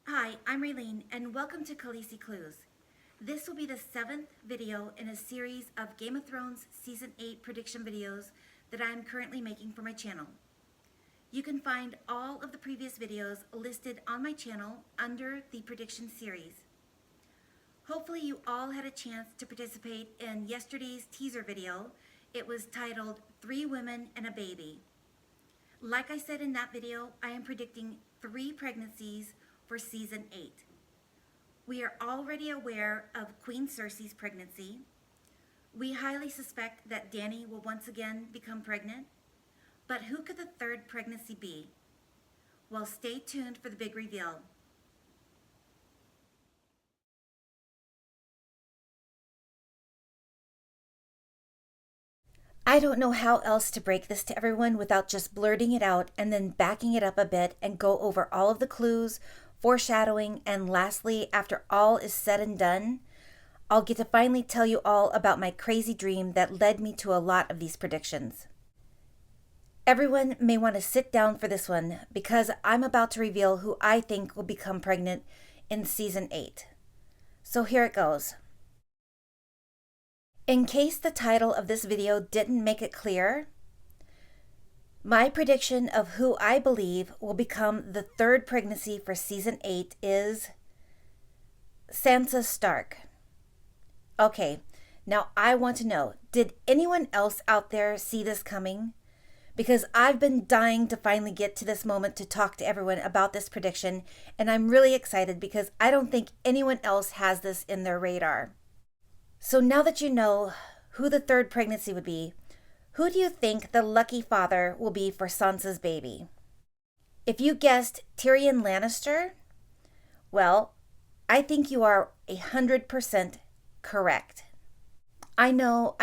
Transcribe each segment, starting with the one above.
Hi, I'm Raylene, and welcome to Khaleesi Clues. This will be the 7th video in a series of Game of Thrones Season 8 prediction videos that I am currently making for my channel. You can find all of the previous videos listed on my channel under the prediction series. Hopefully you all had a chance to participate in yesterday's teaser video. It was titled 3 Women and a Baby. Like I said in that video, I am predicting 3 pregnancies for Season 8. We are already aware of Queen Cersei's pregnancy. We highly suspect that Dany will once again become pregnant. But who could the 3rd pregnancy be? Well, stay tuned for the big reveal. I don't know how else to break this to everyone without just blurting it out and then backing it up a bit and go over all of the clues, foreshadowing, and lastly, after all is said and done, I'll get to finally tell you all about my crazy dream that led me to a lot of these predictions. Everyone may want to sit down for this one because I'm about to reveal who I think will become pregnant in Season 8. So here it goes. In case the title of this video didn't make it clear, my prediction of who I believe will become the 3rd pregnancy for Season 8 is Sansa Stark. Okay, now I want to know, did anyone else out there see this coming? Because I've been dying to finally get to this moment to talk to everyone about this prediction, and I'm really excited because I don't think anyone else has this in their radar. So now that you know who the 3rd pregnancy would be, who do you think the lucky father will be for Sansa's baby? If you guessed Tyrion Lannister, well, I think you are 100% correct. I know,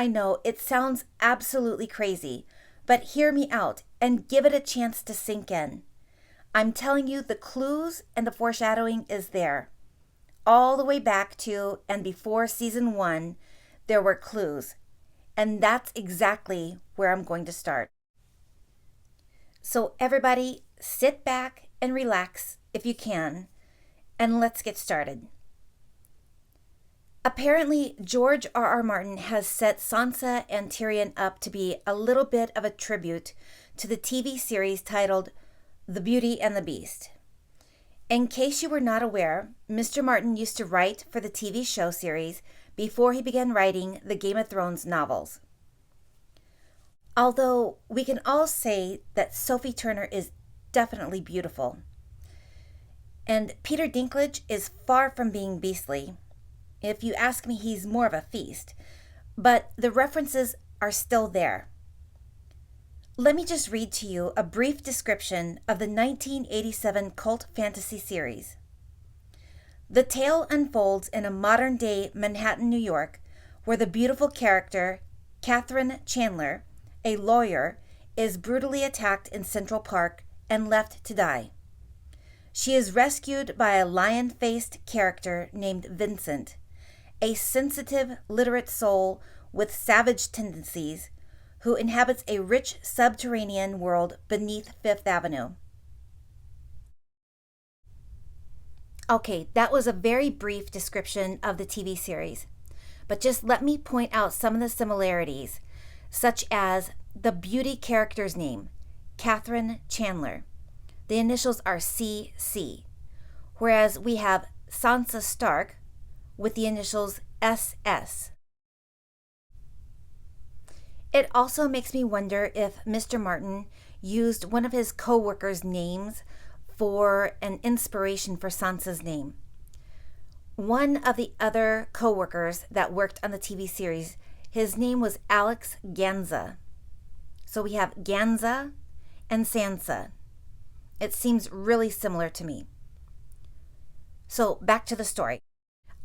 it sounds absolutely crazy, but hear me out and give it a chance to sink in. I'm telling you, the clues and the foreshadowing is there. All the way back to and before Season 1, there were clues. And that's exactly where I'm going to start. So everybody, sit back and relax if you can, and let's get started. Apparently, George R.R. Martin has set Sansa and Tyrion up to be a little bit of a tribute to the TV series titled The Beauty and the Beast. In case you were not aware, Mr. Martin used to write for the TV show series before he began writing the Game of Thrones novels. Although we can all say that Sophie Turner is definitely beautiful, and Peter Dinklage is far from being beastly. If you ask me, he's more of a feast, but the references are still there. Let me just read to you a brief description of the 1987 cult fantasy series. The tale unfolds in a modern-day Manhattan, New York, where the beautiful character, Katherine Chandler, a lawyer, is brutally attacked in Central Park and left to die. She is rescued by a lion-faced character named Vincent, a sensitive, literate soul with savage tendencies, who inhabits a rich subterranean world beneath Fifth Avenue. Okay, that was a very brief description of the TV series, but just let me point out some of the similarities, such as the beauty character's name, Katherine Chandler. The initials are CC, whereas we have Sansa Stark with the initials SS. It also makes me wonder if Mr. Martin used one of his co-workers' names for an inspiration for Sansa's name. One of the other co-workers that worked on the TV series, his name was Alex Ganza. So we have Ganza and Sansa. It seems really similar to me. So back to the story.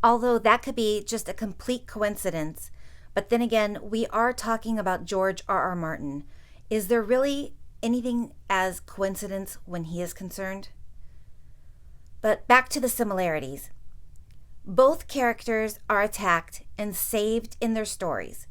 Although that could be just a complete coincidence, but then again, we are talking about George R.R. Martin. Is there really anything as coincidence when he is concerned? But back to the similarities. Both characters are attacked and saved in their stories.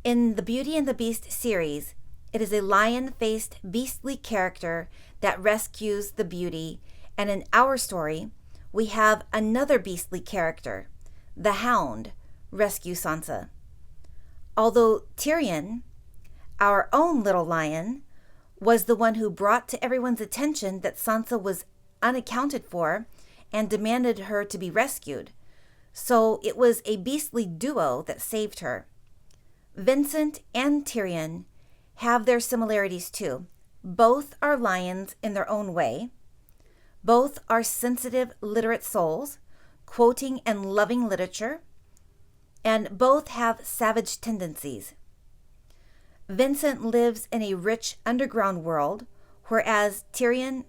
In the Beauty and the Beast series, it is a lion-faced beastly character that rescues the beauty, and in our story, we have another beastly character, the Hound, rescue Sansa. Although Tyrion, our own little lion, was the one who brought to everyone's attention that Sansa was unaccounted for and demanded her to be rescued. So it was a beastly duo that saved her. Vincent and Tyrion have their similarities too. Both are lions in their own way. Both are sensitive, literate souls, quoting and loving literature, and both have savage tendencies. Vincent lives in a rich underground world, whereas Tyrion,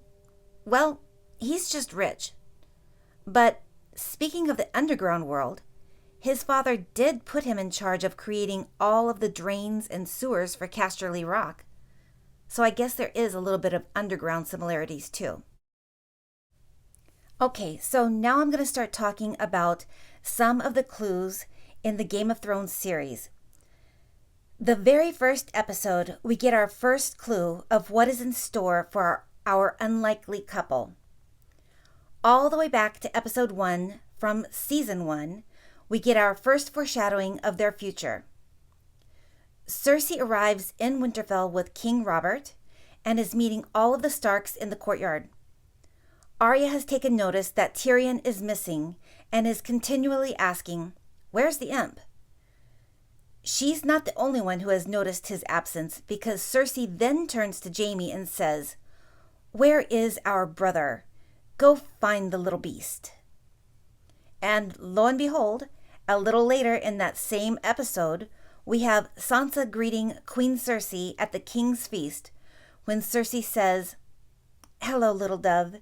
well, he's just rich. But speaking of the underground world, his father did put him in charge of creating all of the drains and sewers for Casterly Rock. So I guess there is a little bit of underground similarities too. Okay, so now I'm going to start talking about some of the clues in the Game of Thrones series. The very first episode, we get our first clue of what is in store for our unlikely couple. All the way back to episode 1 from season 1, we get our first foreshadowing of their future. Cersei arrives in Winterfell with King Robert and is meeting all of the Starks in the courtyard. Arya has taken notice that Tyrion is missing and is continually asking, "Where's the imp?" She's not the only one who has noticed his absence, because Cersei then turns to Jaime and says, "Where is our brother? Go find the little beast." And lo and behold, a little later in that same episode, we have Sansa greeting Queen Cersei at the king's feast when Cersei says, "Hello, little dove,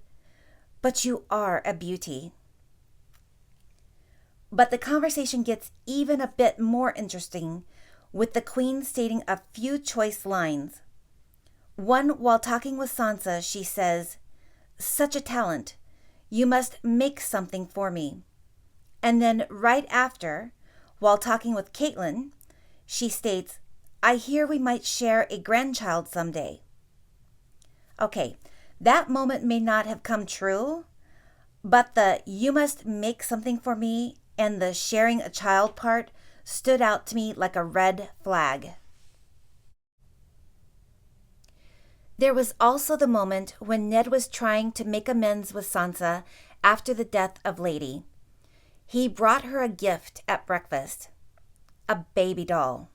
but you are a beauty." But the conversation gets even a bit more interesting, with the queen stating a few choice lines. One, while talking with Sansa, she says, "Such a talent. You must make something for me." And then right after, while talking with Catelyn, she states, "I hear we might share a grandchild someday." Okay, that moment may not have come true, but the "you must make something for me" and the sharing a child part stood out to me like a red flag. There was also the moment when Ned was trying to make amends with Sansa after the death of Lady. He brought her a gift at breakfast, a baby doll.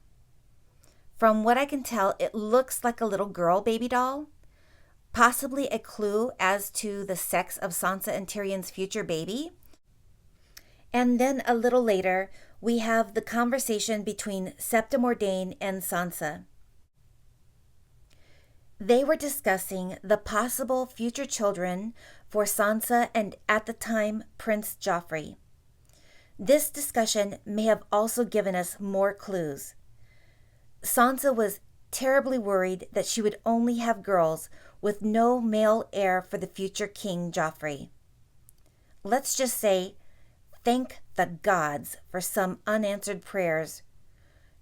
From what I can tell, it looks like a little girl baby doll, possibly a clue as to the sex of Sansa and Tyrion's future baby. And then a little later, we have the conversation between Septa Mordane and Sansa. They were discussing the possible future children for Sansa and, at the time, Prince Joffrey. This discussion may have also given us more clues. Sansa was terribly worried that she would only have girls with no male heir for the future King Joffrey. Let's just say, thank the gods for some unanswered prayers.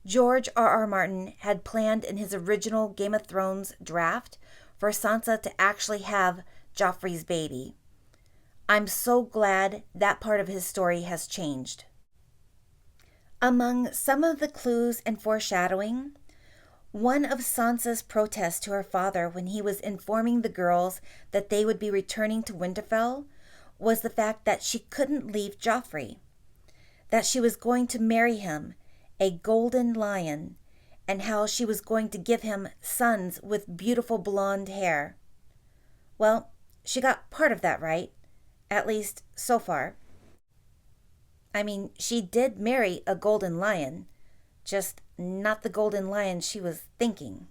George R.R. Martin had planned in his original Game of Thrones draft for Sansa to actually have Joffrey's baby. I'm so glad that part of his story has changed. Among some of the clues and foreshadowing, one of Sansa's protests to her father when he was informing the girls that they would be returning to Winterfell was the fact that she couldn't leave Joffrey, that she was going to marry him, a golden lion, and how she was going to give him sons with beautiful blonde hair. Well, she got part of that right, at least so far. I mean, she did marry a golden lion, just not the golden lion she was thinking.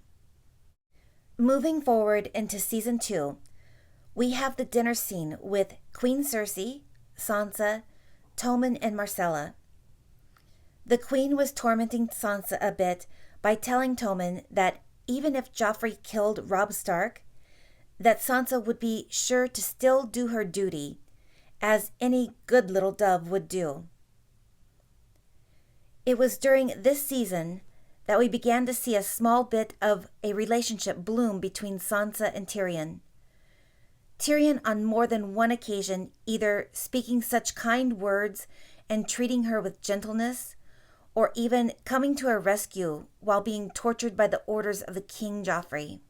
Moving forward into season 2, we have the dinner scene with Queen Cersei, Sansa, Tommen, and Myrcella. The queen was tormenting Sansa a bit by telling Tommen that even if Joffrey killed Robb Stark, that Sansa would be sure to still do her duty, as any good little dove would do. It was during this season that we began to see a small bit of a relationship bloom between Sansa and Tyrion. Tyrion on more than one occasion either speaking such kind words and treating her with gentleness, or even coming to her rescue while being tortured by the orders of the King Joffrey.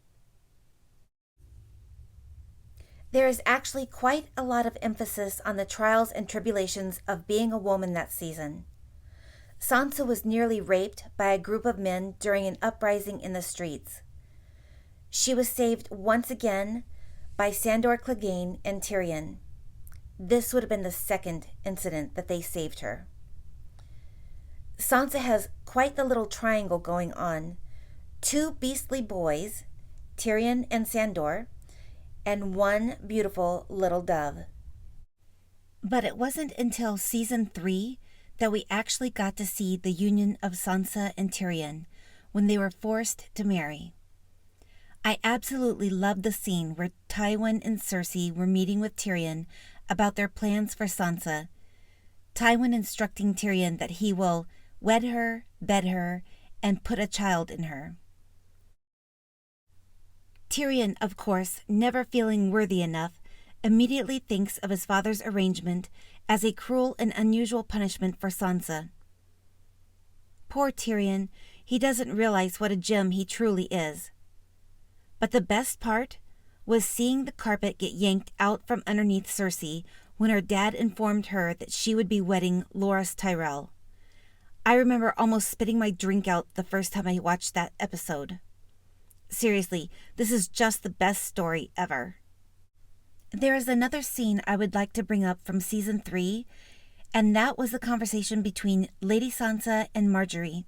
There is actually quite a lot of emphasis on the trials and tribulations of being a woman that season. Sansa was nearly raped by a group of men during an uprising in the streets. She was saved once again by Sandor Clegane and Tyrion. This would have been the second incident that they saved her. Sansa has quite the little triangle going on. 2 beastly boys, Tyrion and Sandor, and 1 beautiful little dove. But it wasn't until season 3 that we actually got to see the union of Sansa and Tyrion when they were forced to marry. I absolutely loved the scene where Tywin and Cersei were meeting with Tyrion about their plans for Sansa, Tywin instructing Tyrion that he will wed her, bed her, and put a child in her. Tyrion, of course, never feeling worthy enough, immediately thinks of his father's arrangement as a cruel and unusual punishment for Sansa. Poor Tyrion, he doesn't realize what a gem he truly is. But the best part was seeing the carpet get yanked out from underneath Cersei when her dad informed her that she would be wedding Loras Tyrell. I remember almost spitting my drink out the first time I watched that episode. Seriously, this is just the best story ever. There is another scene I would like to bring up from season 3, and that was the conversation between Lady Sansa and Margaery.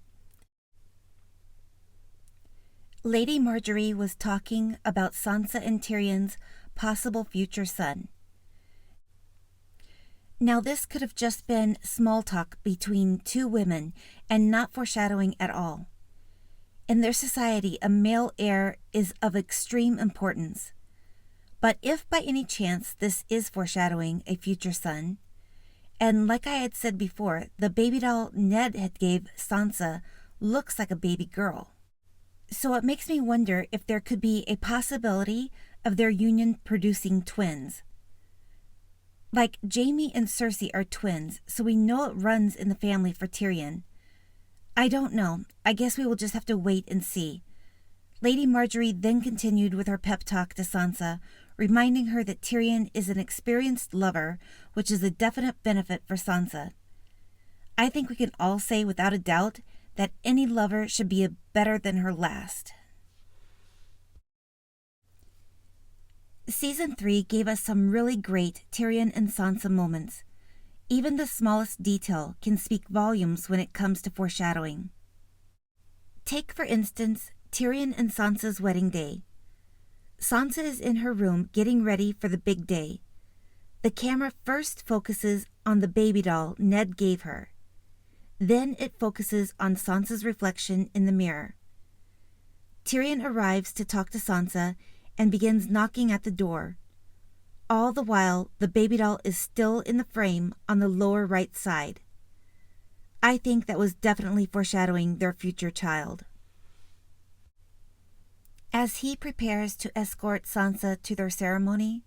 Lady Margaery was talking about Sansa and Tyrion's possible future son. Now, this could have just been small talk between 2 women and not foreshadowing at all. In their society, a male heir is of extreme importance. But if by any chance this is foreshadowing a future son, and like I had said before, the baby doll Ned had gave Sansa looks like a baby girl. So it makes me wonder if there could be a possibility of their union producing twins. Like Jaime and Cersei are twins, so we know it runs in the family for Tyrion. I don't know. I guess we will just have to wait and see. Lady Margaery then continued with her pep talk to Sansa, reminding her that Tyrion is an experienced lover, which is a definite benefit for Sansa. I think we can all say without a doubt that any lover should be better than her last. Season 3 gave us some really great Tyrion and Sansa moments. Even the smallest detail can speak volumes when it comes to foreshadowing. Take, for instance, Tyrion and Sansa's wedding day. Sansa is in her room getting ready for the big day. The camera first focuses on the baby doll Ned gave her. Then it focuses on Sansa's reflection in the mirror. Tyrion arrives to talk to Sansa and begins knocking at the door. All the while, the baby doll is still in the frame on the lower right side. I think that was definitely foreshadowing their future child. As he prepares to escort Sansa to their ceremony,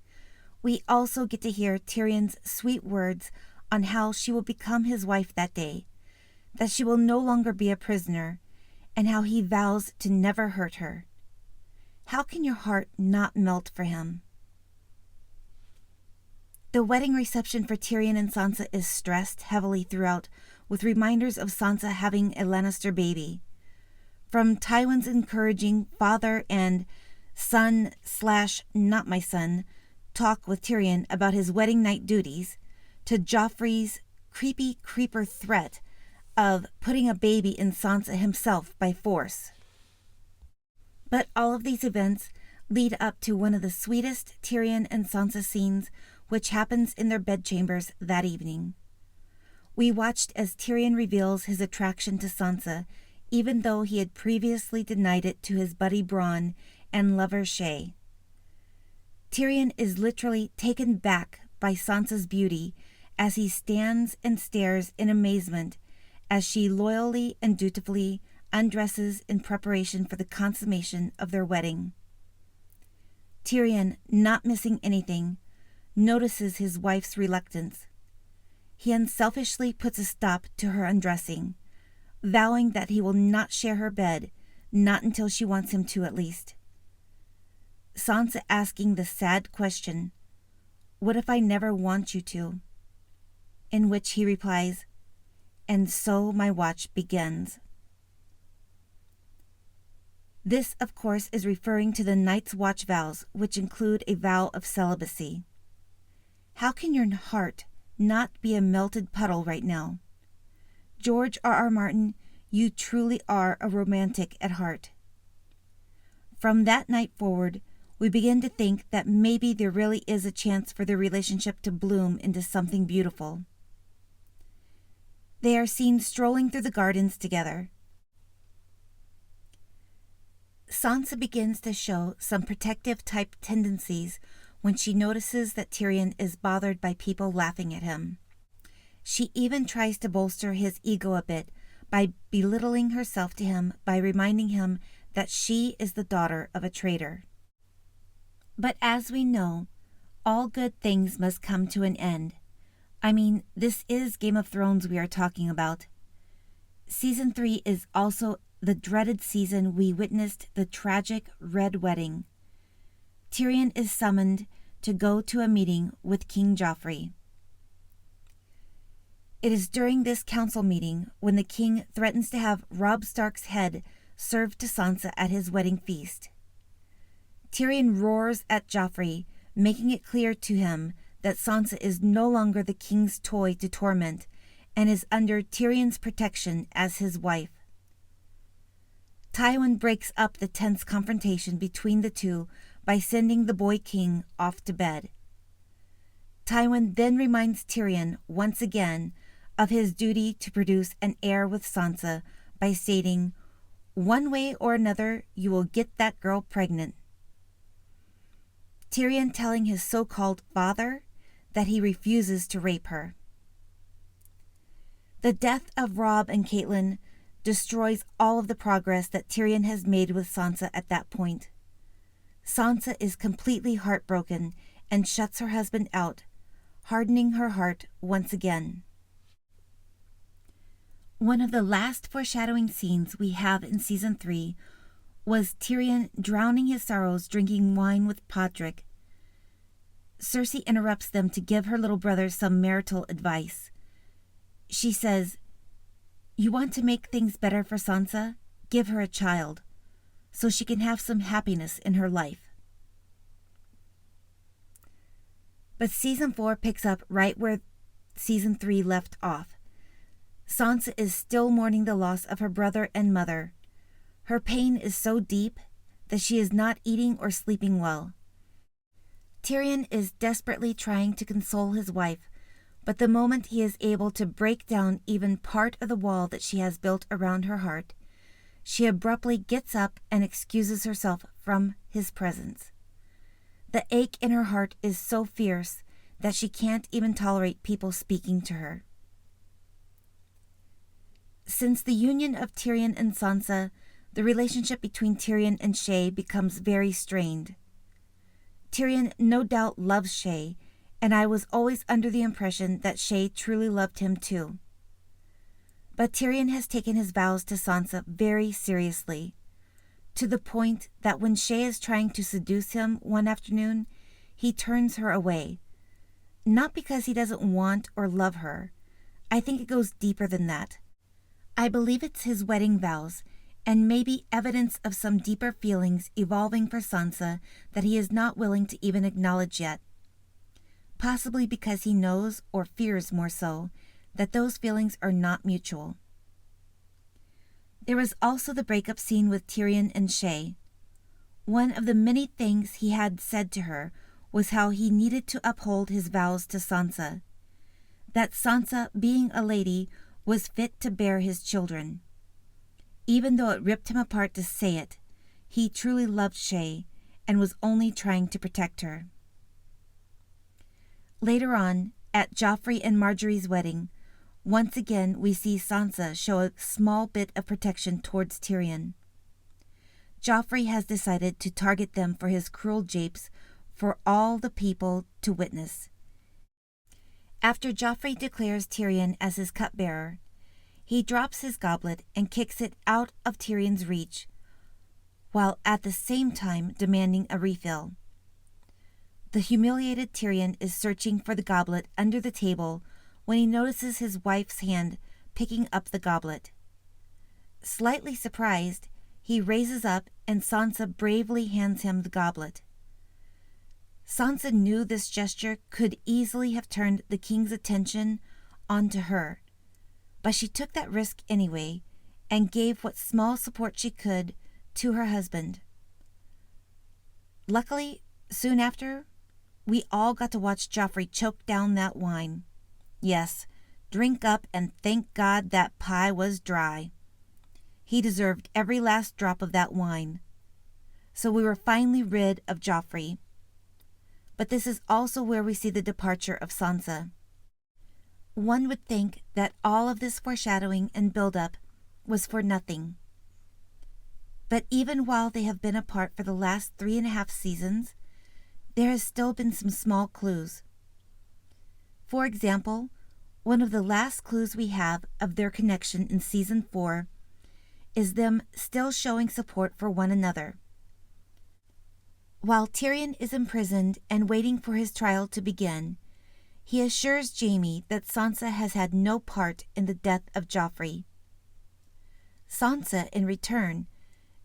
we also get to hear Tyrion's sweet words on how she will become his wife that day, that she will no longer be a prisoner, and how he vows to never hurt her. How can your heart not melt for him? The wedding reception for Tyrion and Sansa is stressed heavily throughout, with reminders of Sansa having a Lannister baby. From Tywin's encouraging father and son/not my son talk with Tyrion about his wedding night duties, to Joffrey's creepy creeper threat of putting a baby in Sansa himself by force. But all of these events lead up to one of the sweetest Tyrion and Sansa scenes, which happens in their bedchambers that evening. We watched as Tyrion reveals his attraction to Sansa, even though he had previously denied it to his buddy Bronn and lover Shae. Tyrion is literally taken back by Sansa's beauty as he stands and stares in amazement as she loyally and dutifully undresses in preparation for the consummation of their wedding. Tyrion, not missing anything, notices his wife's reluctance. He unselfishly puts a stop to her undressing, vowing that he will not share her bed, not until she wants him to at least. Sansa asking the sad question, "What if I never want you to?" In which he replies, "And so my watch begins." This, of course, is referring to the Night's Watch vows, which include a vow of celibacy. How can your heart not be a melted puddle right now? George R.R. Martin, you truly are a romantic at heart. From that night forward, we begin to think that maybe there really is a chance for their relationship to bloom into something beautiful. They are seen strolling through the gardens together. Sansa begins to show some protective-type tendencies when she notices that Tyrion is bothered by people laughing at him. She even tries to bolster his ego a bit by belittling herself to him by reminding him that she is the daughter of a traitor. But as we know, all good things must come to an end. I mean, this is Game of Thrones we are talking about. Season 3 is also the dreaded season we witnessed the tragic Red Wedding. Tyrion is summoned to go to a meeting with King Joffrey. It is during this council meeting when the king threatens to have Robb Stark's head served to Sansa at his wedding feast. Tyrion roars at Joffrey, making it clear to him that Sansa is no longer the king's toy to torment and is under Tyrion's protection as his wife. Tywin breaks up the tense confrontation between the two by sending the boy king off to bed. Tywin then reminds Tyrion once again of his duty to produce an heir with Sansa by stating, "One way or another, you will get that girl pregnant." Tyrion telling his so-called father that he refuses to rape her. The death of Robb and Catelyn destroys all of the progress that Tyrion has made with Sansa at that point. Sansa is completely heartbroken and shuts her husband out, hardening her heart once again. One of the last foreshadowing scenes we have in Season 3 was Tyrion drowning his sorrows drinking wine with Podrick. Cersei interrupts them to give her little brother some marital advice. She says, "You want to make things better for Sansa? Give her a child, so she can have some happiness in her life." But Season 4 picks up right where Season 3 left off. Sansa is still mourning the loss of her brother and mother. Her pain is so deep that she is not eating or sleeping well. Tyrion is desperately trying to console his wife, but the moment he is able to break down even part of the wall that she has built around her heart, she abruptly gets up and excuses herself from his presence. The ache in her heart is so fierce that she can't even tolerate people speaking to her. Since the union of Tyrion and Sansa, the relationship between Tyrion and Shae becomes very strained. Tyrion no doubt loves Shae, and I was always under the impression that Shae truly loved him too. But Tyrion has taken his vows to Sansa very seriously, to the point that when Shae is trying to seduce him one afternoon, he turns her away. Not because he doesn't want or love her. I think it goes deeper than that. I believe it's his wedding vows, and maybe evidence of some deeper feelings evolving for Sansa that he is not willing to even acknowledge yet. Possibly because he knows, or fears more so, that those feelings are not mutual. There was also the breakup scene with Tyrion and Shae. One of the many things he had said to her was how he needed to uphold his vows to Sansa. That Sansa, being a lady, was fit to bear his children. Even though it ripped him apart to say it, he truly loved Shae and was only trying to protect her. Later on, at Joffrey and Margaery's wedding, once again we see Sansa show a small bit of protection towards Tyrion. Joffrey has decided to target them for his cruel japes for all the people to witness. After Joffrey declares Tyrion as his cupbearer, he drops his goblet and kicks it out of Tyrion's reach, while at the same time demanding a refill. The humiliated Tyrion is searching for the goblet under the table when he notices his wife's hand picking up the goblet. Slightly surprised, he raises up and Sansa bravely hands him the goblet. Sansa knew this gesture could easily have turned the king's attention onto her, but she took that risk anyway and gave what small support she could to her husband. Luckily, soon after, we all got to watch Joffrey choke down that wine. Yes, drink up and thank God that pie was dry. He deserved every last drop of that wine. So we were finally rid of Joffrey. But this is also where we see the departure of Sansa. One would think that all of this foreshadowing and build-up was for nothing. But even while they have been apart for the last 3.5 seasons, there has still been some small clues. For example, one of the last clues we have of their connection in Season 4 is them still showing support for one another. While Tyrion is imprisoned and waiting for his trial to begin, he assures Jaime that Sansa has had no part in the death of Joffrey. Sansa, in return,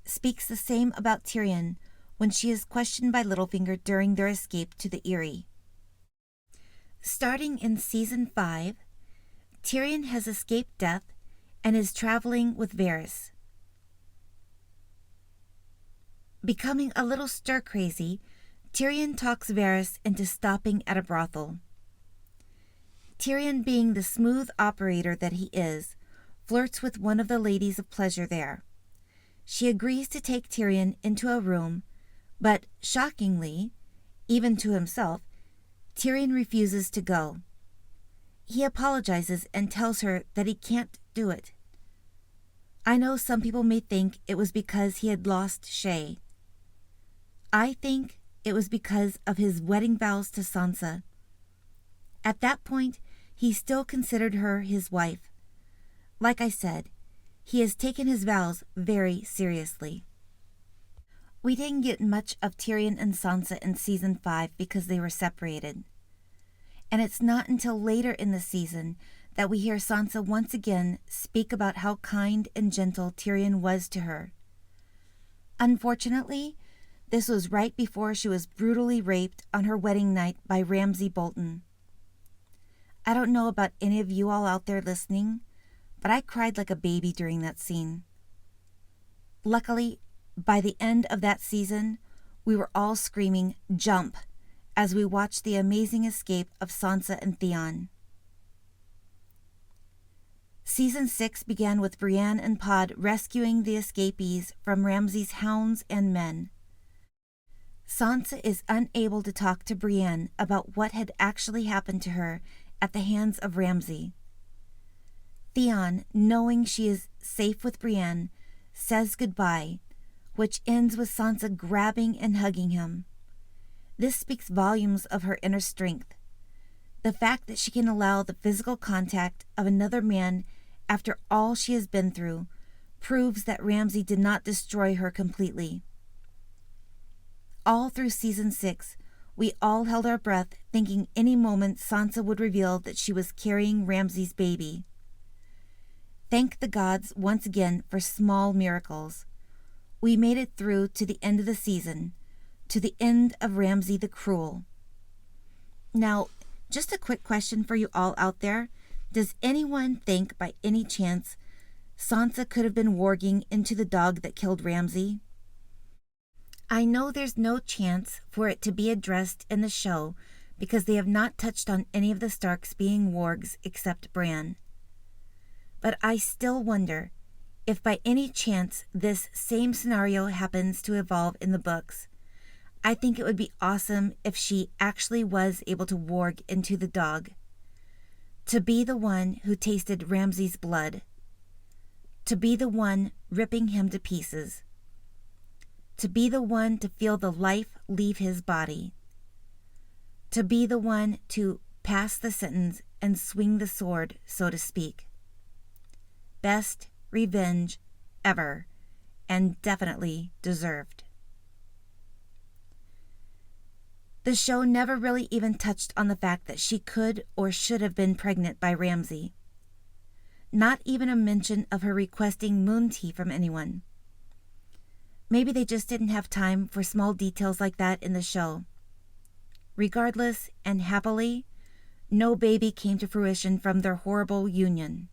speaks the same about Tyrion when she is questioned by Littlefinger during their escape to the Eyrie. Starting in Season 5, Tyrion has escaped death and is traveling with Varys. Becoming a little stir-crazy, Tyrion talks Varys into stopping at a brothel. Tyrion, being the smooth operator that he is, flirts with one of the ladies of pleasure there. She agrees to take Tyrion into a room, but shockingly, even to himself, Tyrion refuses to go. He apologizes and tells her that he can't do it. I know some people may think it was because he had lost Shae. I think it was because of his wedding vows to Sansa. At that point, he still considered her his wife. Like I said, he has taken his vows very seriously. We didn't get much of Tyrion and Sansa in Season 5 because they were separated. And it's not until later in the season that we hear Sansa once again speak about how kind and gentle Tyrion was to her. Unfortunately, this was right before she was brutally raped on her wedding night by Ramsay Bolton. I don't know about any of you all out there listening, but I cried like a baby during that scene. Luckily, by the end of that season, we were all screaming, "Jump!" as we watched the amazing escape of Sansa and Theon. Season 6 began with Brienne and Pod rescuing the escapees from Ramsay's hounds and men. Sansa is unable to talk to Brienne about what had actually happened to her at the hands of Ramsay. Theon, knowing she is safe with Brienne, says goodbye, which ends with Sansa grabbing and hugging him. This speaks volumes of her inner strength. The fact that she can allow the physical contact of another man after all she has been through proves that Ramsay did not destroy her completely. All through Season 6, we all held our breath, thinking any moment Sansa would reveal that she was carrying Ramsay's baby. Thank the gods once again for small miracles. We made it through to the end of the season, to the end of Ramsay the Cruel. Now, just a quick question for you all out there. Does anyone think by any chance Sansa could have been warging into the dog that killed Ramsay? I know there's no chance for it to be addressed in the show because they have not touched on any of the Starks being wargs except Bran. But I still wonder if by any chance this same scenario happens to evolve in the books. I think it would be awesome if she actually was able to warg into the dog. To be the one who tasted Ramsay's blood. To be the one ripping him to pieces. To be the one to feel the life leave his body. to be the one to pass the sentence and swing the sword, so to speak. Best revenge ever, and definitely deserved. The show never really even touched on the fact that she could or should have been pregnant by Ramsay. Not even a mention of her requesting moon tea from anyone. Maybe they just didn't have time for small details like that in the show. Regardless, and happily, no baby came to fruition from their horrible union.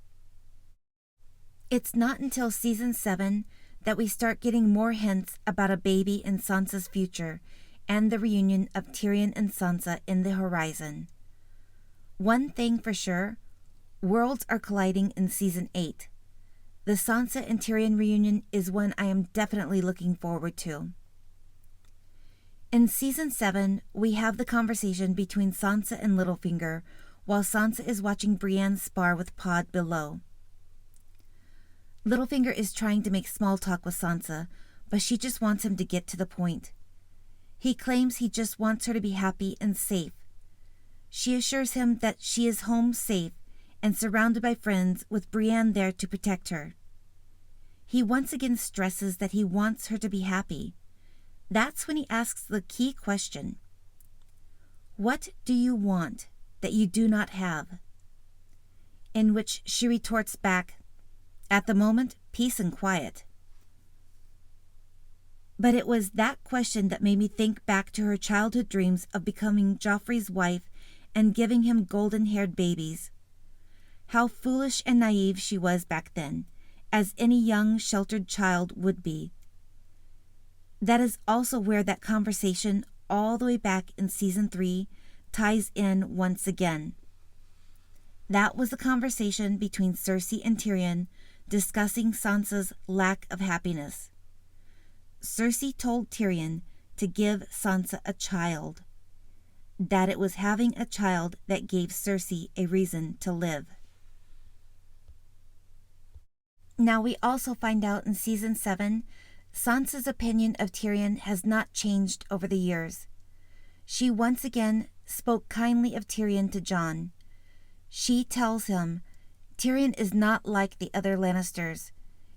It's not until season 7 that we start getting more hints about a baby in Sansa's future and the reunion of Tyrion and Sansa in the horizon. One thing for sure, worlds are colliding in season 8. The Sansa and Tyrion reunion is one I am definitely looking forward to. In season 7, we have the conversation between Sansa and Littlefinger while Sansa is watching Brienne spar with Pod below. Littlefinger is trying to make small talk with Sansa, but she just wants him to get to the point. He claims he just wants her to be happy and safe. She assures him that she is home safe and surrounded by friends with Brienne there to protect her. He once again stresses that he wants her to be happy. That's when he asks the key question. What do you want that you do not have? In which she retorts back, at the moment, peace and quiet. But it was that question that made me think back to her childhood dreams of becoming Joffrey's wife and giving him golden-haired babies. How foolish and naive she was back then, as any young, sheltered child would be. That is also where that conversation, all the way back in season 3, ties in once again. That was the conversation between Cersei and Tyrion discussing Sansa's lack of happiness. Cersei told Tyrion to give Sansa a child, that it was having a child that gave Cersei a reason to live. Now we also find out in season 7, Sansa's opinion of Tyrion has not changed over the years. She once again spoke kindly of Tyrion to Jon. She tells him, Tyrion is not like the other Lannisters.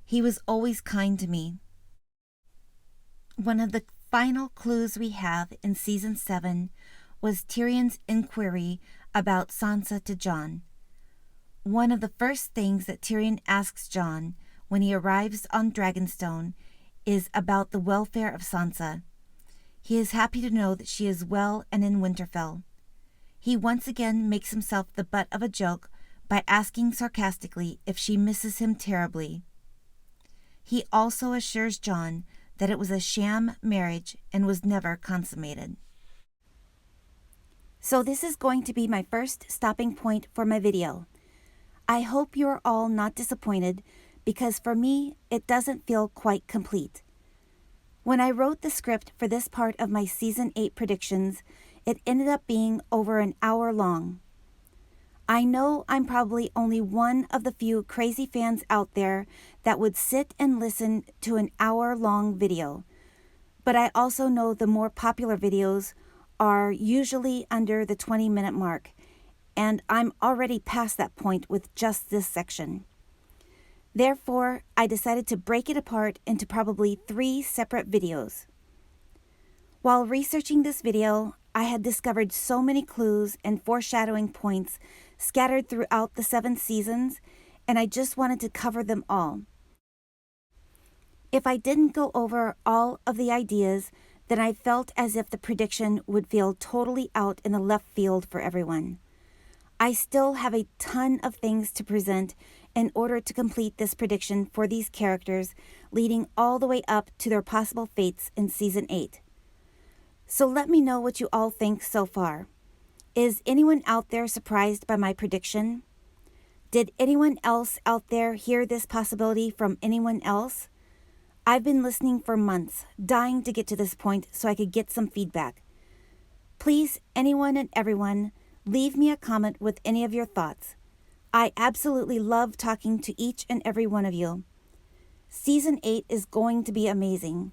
He was always kind to me. One of the final clues we have in season 7 was Tyrion's inquiry about Sansa to Jon. One of the first things that Tyrion asks Jon when he arrives on Dragonstone is about the welfare of Sansa. He is happy to know that she is well and in Winterfell. He once again makes himself the butt of a joke by asking sarcastically if she misses him terribly. He also assures Jon that it was a sham marriage and was never consummated. So this is going to be my first stopping point for my video. I hope you're all not disappointed because for me, it doesn't feel quite complete. When I wrote the script for this part of my season 8 predictions, it ended up being over an hour long. I know I'm probably only one of the few crazy fans out there that would sit and listen to an hour-long video, but I also know the more popular videos are usually under the 20-minute mark, and I'm already past that point with just this section. Therefore, I decided to break it apart into probably 3 separate videos. While researching this video, I had discovered so many clues and foreshadowing points scattered throughout the 7 seasons, and I just wanted to cover them all. If I didn't go over all of the ideas, then I felt as if the prediction would feel totally out in the left field for everyone. I still have a ton of things to present in order to complete this prediction for these characters, leading all the way up to their possible fates in season 8. So let me know what you all think so far. Is anyone out there surprised by my prediction? Did anyone else out there hear this possibility from anyone else? I've been listening for months, dying to get to this point so I could get some feedback. Please, anyone and everyone, leave me a comment with any of your thoughts. I absolutely love talking to each and every one of you. Season 8 is going to be amazing.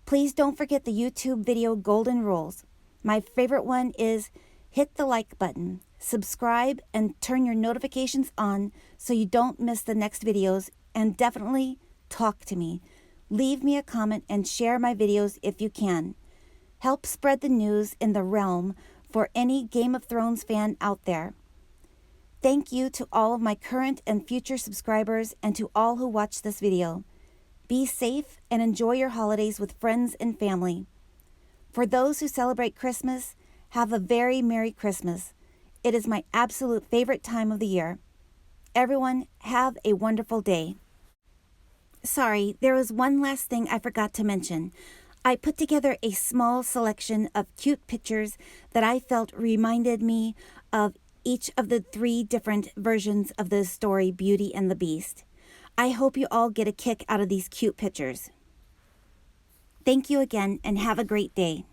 Please don't forget the YouTube video Golden Rules. My favorite one is Hit the like button, subscribe, and turn your notifications on so you don't miss the next videos, and definitely talk to me. Leave me a comment and share my videos if you can. Help spread the news in the realm for any Game of Thrones fan out there. Thank you to all of my current and future subscribers and to all who watch this video. Be safe and enjoy your holidays with friends and family. For those who celebrate Christmas, have a very Merry Christmas. It is my absolute favorite time of the year. Everyone, have a wonderful day. Sorry, there was one last thing I forgot to mention. I put together a small selection of cute pictures that I felt reminded me of each of the 3 different versions of the story Beauty and the Beast. I hope you all get a kick out of these cute pictures. Thank you again and have a great day.